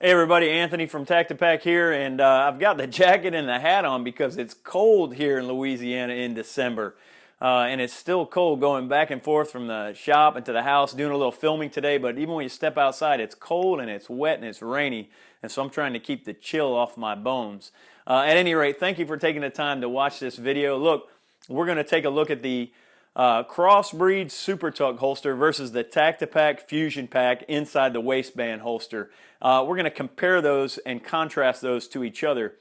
Hey everybody, Anthony from TactiPac here, and I've got the jacket and the hat on because it's cold here in Louisiana in December. And it's still cold going back and forth from the shop into the house, doing a little filming today, but even when you step outside, it's cold and it's wet and it's rainy, and so I'm trying to keep the chill off my bones. At any rate, thank you for taking the time to watch this video. Look, we're going to take a look at the Crossbreed Supertuck holster versus the TactiPac FusionPac inside the waistband holster. We're going to compare those and contrast those to each other.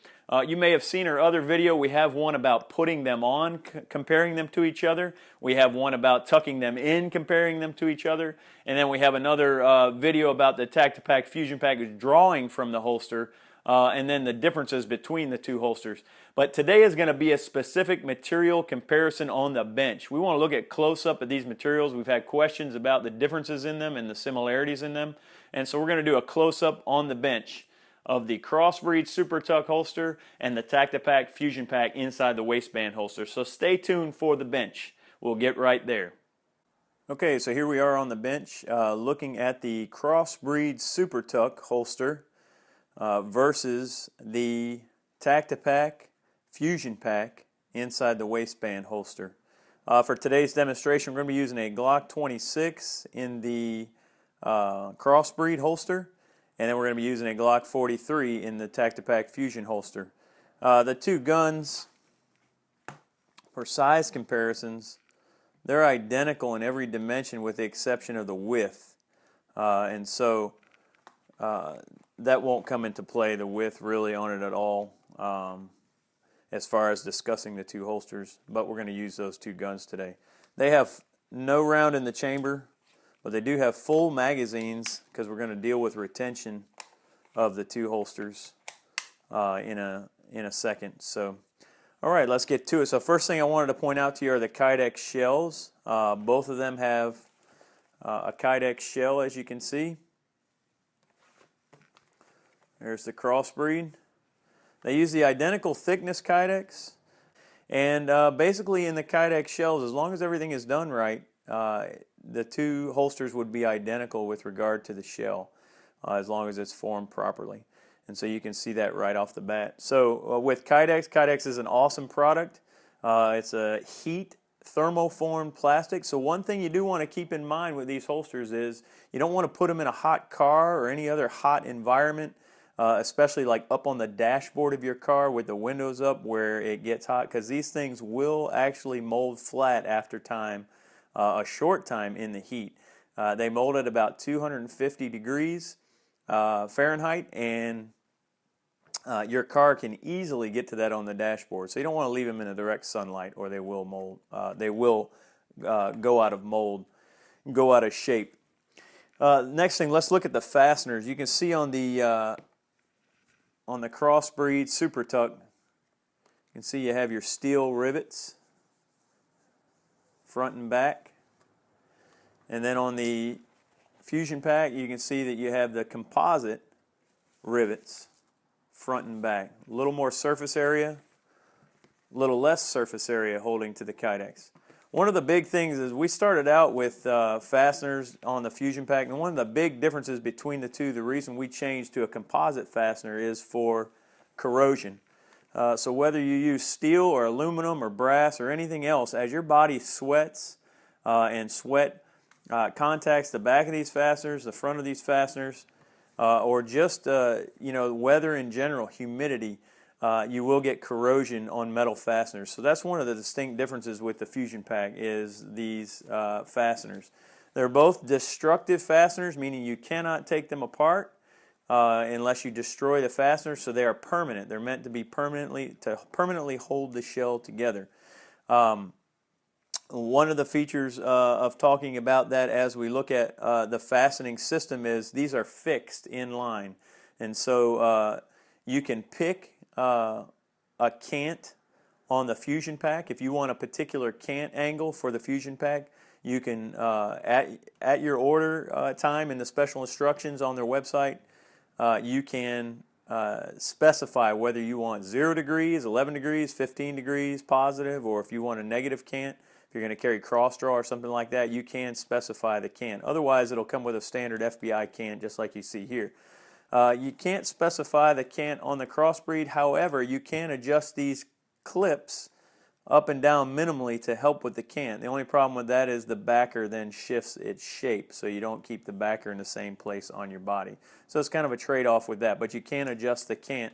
You may have seen our other video. We have one about putting them on, comparing them to each other. We have one about tucking them in, comparing them to each other. And then we have another video about the TactiPac FusionPac drawing from the holster. And then the differences between the two holsters. But today is going to be a specific material comparison on the bench. We want to look at close-up of these materials. We've had questions about the differences in them and the similarities in them. And so we're going to do a close-up on the bench of the Crossbreed Supertuck holster and the TactiPac FusionPac inside the waistband holster. So stay tuned for the bench. We'll get right there. Okay, so here we are on the bench looking at the Crossbreed Supertuck holster versus the TactiPac FusionPac inside the waistband holster. For today's demonstration, we're going to be using a Glock 26 in the Crossbreed holster, and then we're going to be using a Glock 43 in the TactiPac Fusion holster. The two guns, for size comparisons, they're identical in every dimension with the exception of the width, and so that won't come into play, the width really on it at all, as far as discussing the two holsters, but we're going to use those two guns today. They have no round in the chamber, but they do have full magazines because we're going to deal with retention of the two holsters in a second. So, all right, let's get to it. So first thing I wanted to point out to you are the kydex shells. Both of them have a kydex shell, as you can see. There's the Crossbreed. They use the identical thickness kydex, and basically in the kydex shells, as long as everything is done right, the two holsters would be identical with regard to the shell, as long as it's formed properly. And so you can see that right off the bat. So with kydex is an awesome product. It's a heat thermoformed plastic. So one thing you do want to keep in mind with these holsters is you don't want to put them in a hot car or any other hot environment. Especially like up on the dashboard of your car with the windows up where it gets hot, because these things will actually mold flat after time, a short time in the heat. They mold at about 250 degrees Fahrenheit, and your car can easily get to that on the dashboard. So you don't want to leave them in the direct sunlight, or they will mold. They will go out of mold, go out of shape. Next thing, let's look at the fasteners. You can see on the Crossbreed Supertuck, you can see you have your steel rivets, front and back. And then on the FusionPac, you can see that you have the composite rivets, front and back. A little more surface area, a little less surface area holding to the kydex. One of the big things is we started out with fasteners on the FusionPac, and one of the big differences between the two, the reason we changed to a composite fastener is for corrosion. So whether you use steel or aluminum or brass or anything else, as your body sweats and sweat contacts the back of these fasteners, the front of these fasteners, or just weather in general, humidity, you will get corrosion on metal fasteners. So that's one of the distinct differences with the FusionPac is these fasteners. They're both destructive fasteners, meaning you cannot take them apart unless you destroy the fasteners. So they are permanent. They're meant to be permanently hold the shell together. One of the features of talking about that as we look at the fastening system is these are fixed in line, and so you can pick a cant on the FusionPac. If you want a particular cant angle for the FusionPac, you can, at your order time in the special instructions on their website, you can specify whether you want 0 degrees, 11 degrees, 15 degrees positive, or if you want a negative cant. If you're going to carry cross draw or something like that, you can specify the cant. Otherwise, it'll come with a standard FBI cant just like you see here. You can't specify the cant on the Crossbreed. However, you can adjust these clips up and down minimally to help with the cant. The only problem with that is the backer then shifts its shape, so you don't keep the backer in the same place on your body. So it's kind of a trade-off with that, but you can adjust the cant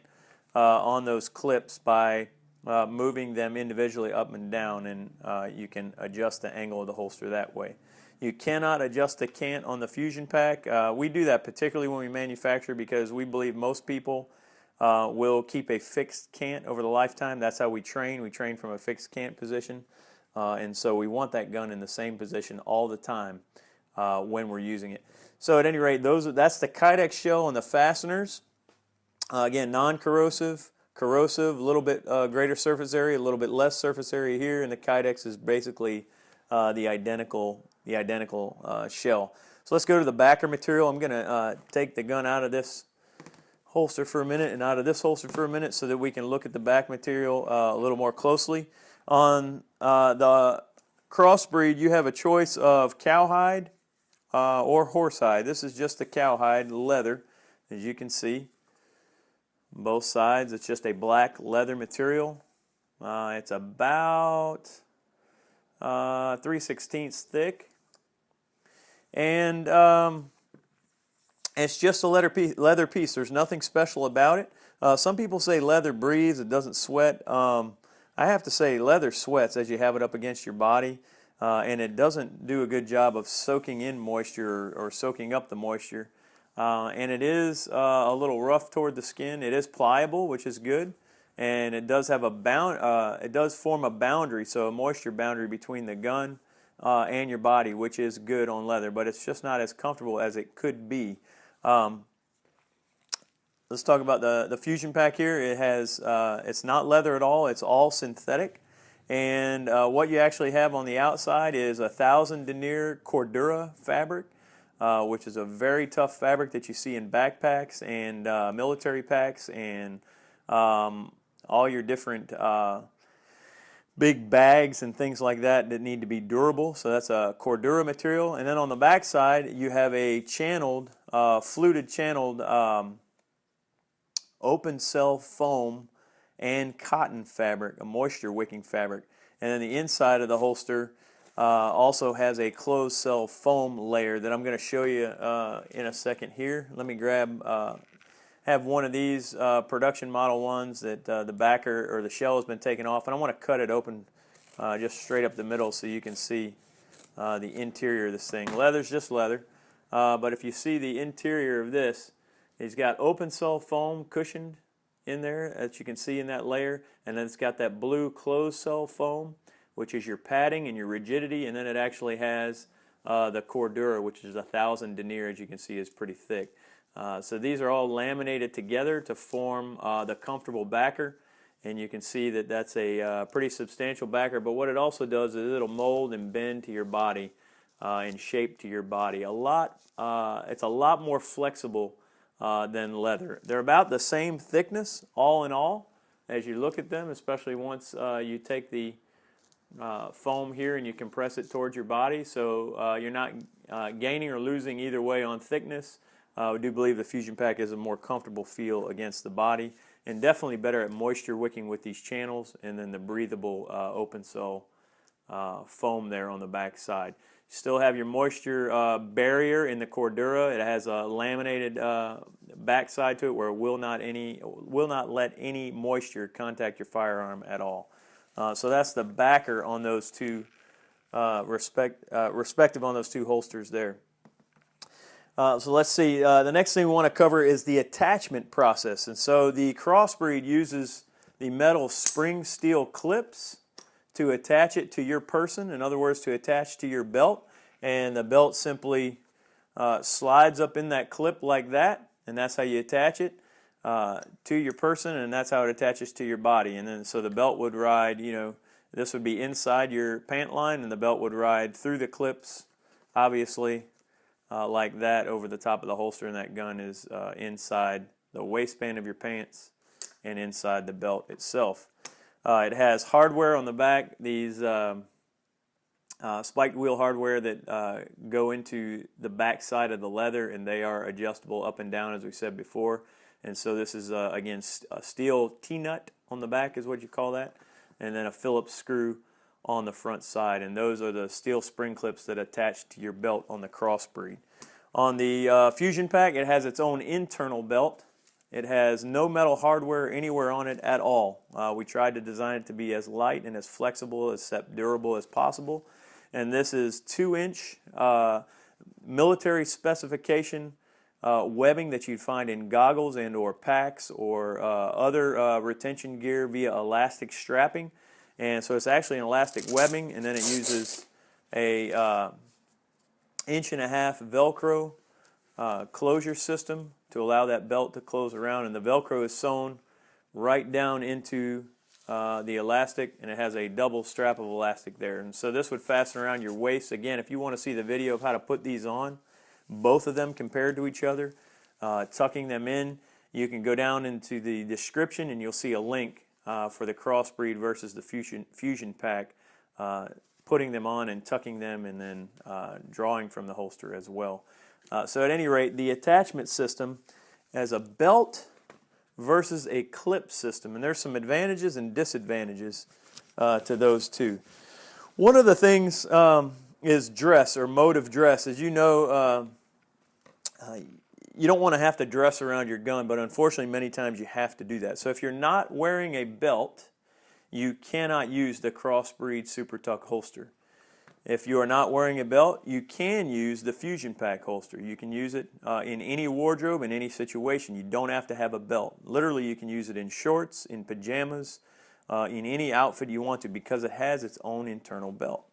on those clips by moving them individually up and down, and you can adjust the angle of the holster that way. You cannot adjust the cant on the FusionPac. We do that particularly when we manufacture because we believe most people will keep a fixed cant over the lifetime. That's how we train. We train from a fixed cant position, and so we want that gun in the same position all the time when we're using it. So at any rate, that's the kydex shell and the fasteners. Again, non-corrosive, corrosive, a little bit greater surface area, a little bit less surface area here, and the kydex is basically the identical shell. So let's go to the backer material. I'm going to take the gun out of this holster for a minute and out of this holster for a minute so that we can look at the back material a little more closely. On the Crossbreed, you have a choice of cowhide or horsehide. This is just the cowhide leather, as you can see. Both sides, it's just a black leather material. It's about 3/16 thick, and it's just a leather piece. There's nothing special about it. Some people say leather breathes, it doesn't sweat. I have to say leather sweats as you have it up against your body, and it doesn't do a good job of soaking in moisture or soaking up the moisture. And it is a little rough toward the skin. It is pliable, which is good, and it does have it does form a boundary, so a moisture boundary between the gun and your body, which is good on leather, but it's just not as comfortable as it could be. Let's talk about the FusionPac here. It has it's not leather at all. It's all synthetic, and what you actually have on the outside is 1,000 denier Cordura fabric, which is a very tough fabric that you see in backpacks and military packs and all your different big bags and things like that need to be durable. So that's a Cordura material. And then on the back side, you have a channeled, fluted channeled open cell foam and cotton fabric, a moisture wicking fabric. And then the inside of the holster also has a closed cell foam layer that I'm going to show you in a second here. Let me have one of these production model ones that the backer or the shell has been taken off, and I want to cut it open just straight up the middle so you can see the interior of this thing. Leather's just leather, but if you see the interior of this, it's got open cell foam cushioned in there, as you can see in that layer, and then it's got that blue closed cell foam, which is your padding and your rigidity, and then it actually has the Cordura, which is 1,000 denier, as you can see, is pretty thick. So these are all laminated together to form the comfortable backer, and you can see that that's a pretty substantial backer, but what it also does is it'll mold and bend to your body and shape to your body. It's a lot more flexible than leather. They're about the same thickness, all in all, as you look at them, especially once you take the foam here and you compress it towards your body, so you're not gaining or losing either way on thickness. We do believe the FusionPac is a more comfortable feel against the body, and definitely better at moisture wicking with these channels, and then the breathable open cell foam there on the back side. You still have your moisture barrier in the Cordura. It has a laminated backside to it where it will not let any moisture contact your firearm at all. So that's the backer on those two, respective on those two holsters there. So let's see, the next thing we want to cover is the attachment process. And so the Crossbreed uses the metal spring steel clips to attach it to your person, in other words, to attach to your belt. And the belt simply slides up in that clip like that, and that's how you attach it to your person, and that's how it attaches to your body. And then so the belt would ride, this would be inside your pant line, and the belt would ride through the clips, obviously, like that over the top of the holster, and that gun is inside the waistband of your pants and inside the belt itself. It has hardware on the back. These spiked wheel hardware that go into the back side of the leather, and they are adjustable up and down, as we said before. And so this is, again, a steel T-nut on the back is what you call that, and then a Phillips screw on the front side. And those are the steel spring clips that attach to your belt on the Crossbreed. On the FusionPac, it has its own internal belt. It has no metal hardware anywhere on it at all. We tried to design it to be as light and as flexible, as durable as possible. And this is 2-inch military specification webbing that you'd find in goggles and or packs or other retention gear via elastic strapping. And so it's actually an elastic webbing, and then it uses a 1.5 inch Velcro closure system to allow that belt to close around, and the Velcro is sewn right down into the elastic, and it has a double strap of elastic there. And so this would fasten around your waist. Again, if you want to see the video of how to put these on, both of them compared to each other, tucking them in, you can go down into the description and you'll see a link for the Crossbreed versus the FusionPac, putting them on and tucking them, and then drawing from the holster as well. So at any rate, the attachment system as a belt versus a clip system, and there's some advantages and disadvantages to those two. One of the things is dress, or mode of dress. As you know, you don't want to have to dress around your gun, but unfortunately many times you have to do that. So if you're not wearing a belt, you cannot use the Crossbreed Supertuck holster. If you are not wearing a belt, you can use the FusionPac holster. You can use it in any wardrobe, in any situation. You don't have to have a belt. Literally, you can use it in shorts, in pajamas, in any outfit you want to, because it has its own internal belt.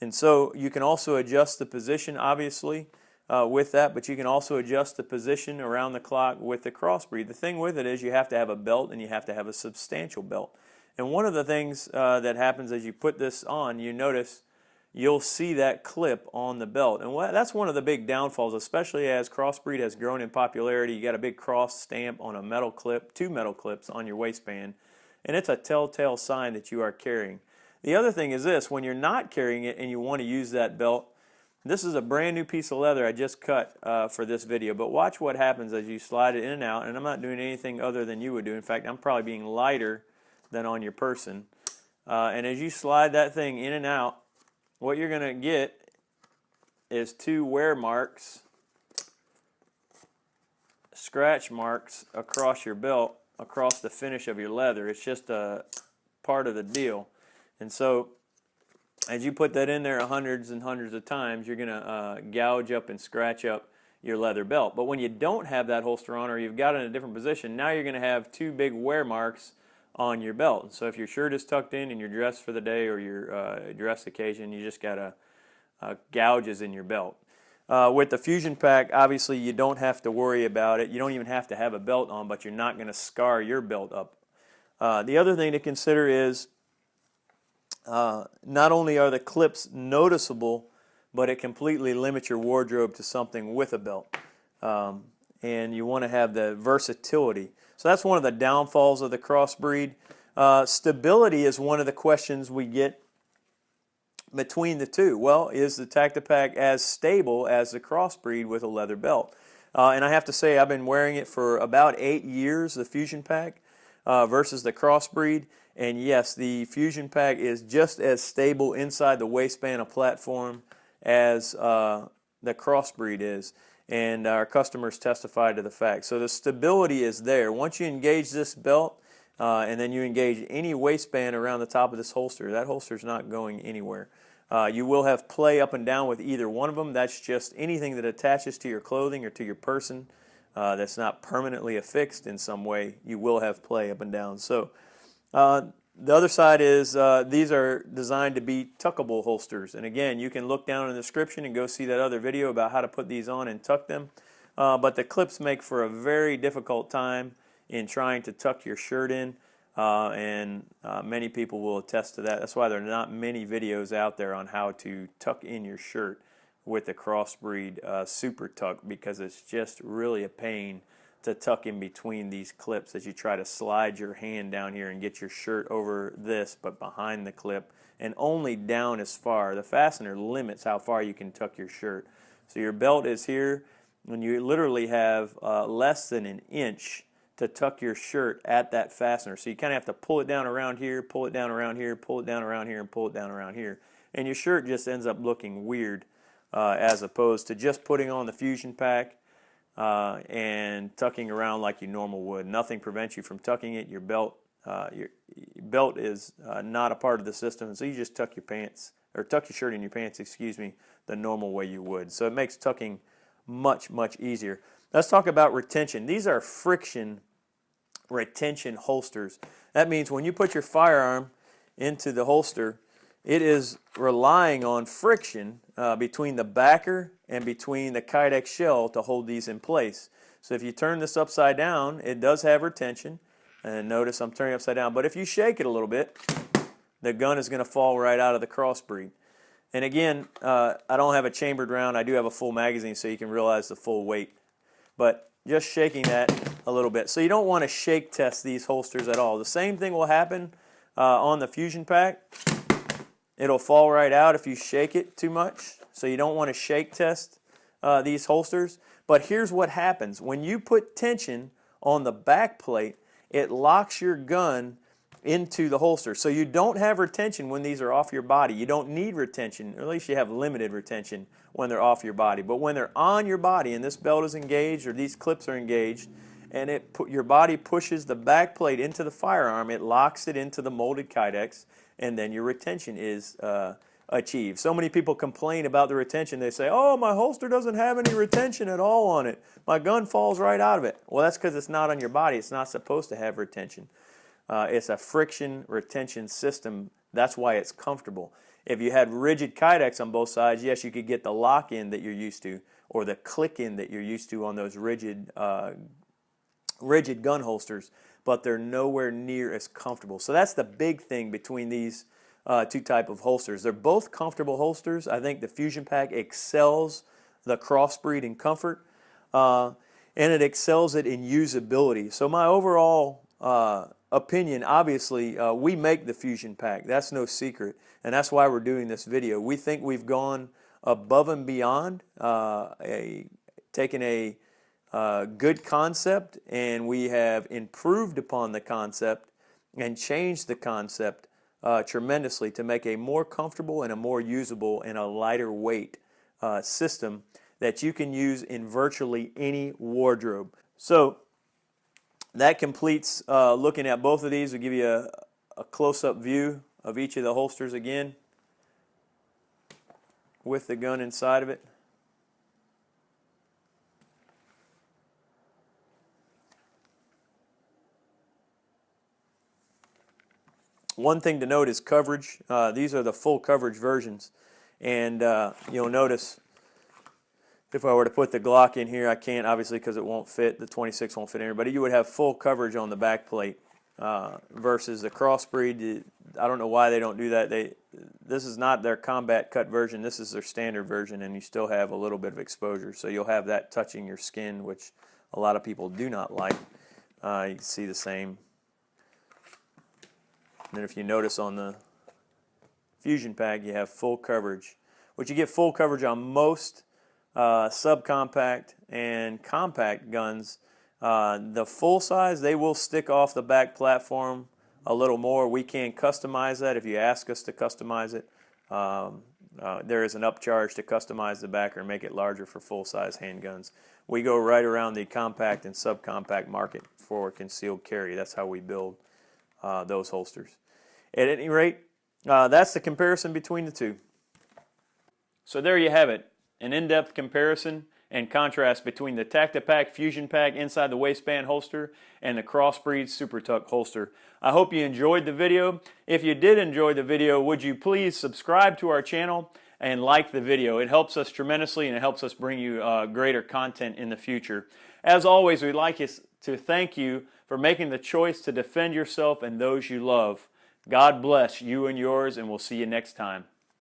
And so you can also adjust the position, obviously, with that, but you can also adjust the position around the clock with the Crossbreed. The thing with it is you have to have a belt, and you have to have a substantial belt. And one of the things that happens as you put this on, you notice you'll see that clip on the belt. And that's one of the big downfalls, especially as Crossbreed has grown in popularity. You got a big cross stamp on a metal clip, 2 metal clips on your waistband, and it's a telltale sign that you are carrying. The other thing is this: when you're not carrying it and you want to use that belt, this is a brand new piece of leather I just cut for this video, but watch what happens as you slide it in and out. And I'm not doing anything other than you would do. In fact, I'm probably being lighter than on your person. And as you slide that thing in and out, what you're going to get is 2 wear marks, scratch marks across your belt, across the finish of your leather. It's just a part of the deal. And so as you put that in there hundreds and hundreds of times, you're going to gouge up and scratch up your leather belt. But when you don't have that holster on, or you've got it in a different position, now you're going to have 2 big wear marks on your belt. So if your shirt is tucked in and you're dressed for the day, or your dress occasion, you just got gouges in your belt. With the FusionPac, obviously you don't have to worry about it. You don't even have to have a belt on, but you're not going to scar your belt up. The other thing to consider is not only are the clips noticeable, but it completely limits your wardrobe to something with a belt. And you want to have the versatility. So that's one of the downfalls of the Crossbreed. Stability is one of the questions we get between the two. Well, is the TactiPac as stable as the Crossbreed with a leather belt? And I have to say, I've been wearing it for about 8 years, the FusionPac, versus the Crossbreed. And yes, the FusionPac is just as stable inside the waistband of platform as the Crossbreed is. And our customers testify to the fact. So the stability is there. Once you engage this belt, and then you engage any waistband around the top of this holster, that holster is not going anywhere. You will have play up and down with either one of them. That's just anything that attaches to your clothing or to your person that's not permanently affixed in some way. You will have play up and down. So the other side is these are designed to be tuckable holsters. And again, you can look down in the description and go see that other video about how to put these on and tuck them. But the clips make for a very difficult time in trying to tuck your shirt in. And many people will attest to that. That's why there are not many videos out there on how to tuck in your shirt with the Crossbreed Supertuck, because it's just really a pain to tuck in between these clips as you try to slide your hand down here and get your shirt over this, but behind the clip, and only down as far. The fastener limits how far you can tuck your shirt. So your belt is here, and you literally have less than an inch to tuck your shirt at that fastener. So you kind of have to pull it down around here, pull it down around here, pull it down around here, and pull it down around here. And your shirt just ends up looking weird as opposed to just putting on the FusionPac and tucking around like you normal would. Nothing prevents you from tucking it. Your belt is not a part of the system, so you just tuck your pants, or tuck your shirt in your pants, excuse me, the normal way you would. So it makes tucking much, much easier. Let's talk about retention. These are friction retention holsters. That means when you put your firearm into the holster, it is relying on friction between the backer and between the kydex shell to hold these in place. So if you turn this upside down, it does have retention. And notice I'm turning upside down. But if you shake it a little bit, the gun is going to fall right out of the Crossbreed. And again, I don't have a chambered round. I do have a full magazine so you can realize the full weight. But just shaking that a little bit. So you don't want to shake test these holsters at all. The same thing will happen on the FusionPac. It'll fall right out if you shake it too much. So you don't want to shake test these holsters. But here's what happens. When you put tension on the back plate, it locks your gun into the holster. So you don't have retention when these are off your body. You don't need retention, or at least you have limited retention when they're off your body. But when they're on your body and this belt is engaged or these clips are engaged, and your body pushes the back plate into the firearm, it locks it into the molded kydex, and then your retention is achieved. So many people complain about the retention. They say, oh, my holster doesn't have any retention at all on it. My gun falls right out of it. Well, that's because it's not on your body. It's not supposed to have retention. It's a friction retention system. That's why it's comfortable. If you had rigid kydex on both sides, yes, you could get the lock-in that you're used to, or the click-in that you're used to on those rigid gun holsters, but they're nowhere near as comfortable. So that's the big thing between these two type of holsters. They're both comfortable holsters. I think the FusionPac excels the Crossbreed in comfort, and it excels it in usability. So my overall opinion, obviously, we make the FusionPac. That's no secret, and that's why we're doing this video. We think we've gone above and beyond, taken a good concept, and we have improved upon the concept and changed the concept tremendously to make a more comfortable and a more usable and a lighter weight system that you can use in virtually any wardrobe. So that completes looking at both of these. We'll give you a close-up view of each of the holsters again with the gun inside of it. One thing to note is coverage. These are the full coverage versions, and you'll notice if I were to put the Glock in here, I can't obviously because it won't fit. The 26 won't fit in here, but you would have full coverage on the back plate versus the Crossbreed. I don't know why they don't do that. This is not their combat cut version. This is their standard version, and you still have a little bit of exposure. So you'll have that touching your skin, which a lot of people do not like. You can see the same. And then if you notice on the FusionPac, you have full coverage, which you get full coverage on most subcompact and compact guns. The full size, they will stick off the back platform a little more. We can customize that if you ask us to customize it. There is an upcharge to customize the back or make it larger for full-size handguns. We go right around the compact and subcompact market for concealed carry. That's how we build those holsters. At any rate, that's the comparison between the two. So there you have it, an in-depth comparison and contrast between the TactiPac FusionPac inside the waistband holster and the Crossbreed Supertuck holster. I hope you enjoyed the video. If you did enjoy the video, would you please subscribe to our channel and like the video? It helps us tremendously, and it helps us bring you greater content in the future. As always, we'd like to thank you for making the choice to defend yourself and those you love. God bless you and yours, and we'll see you next time.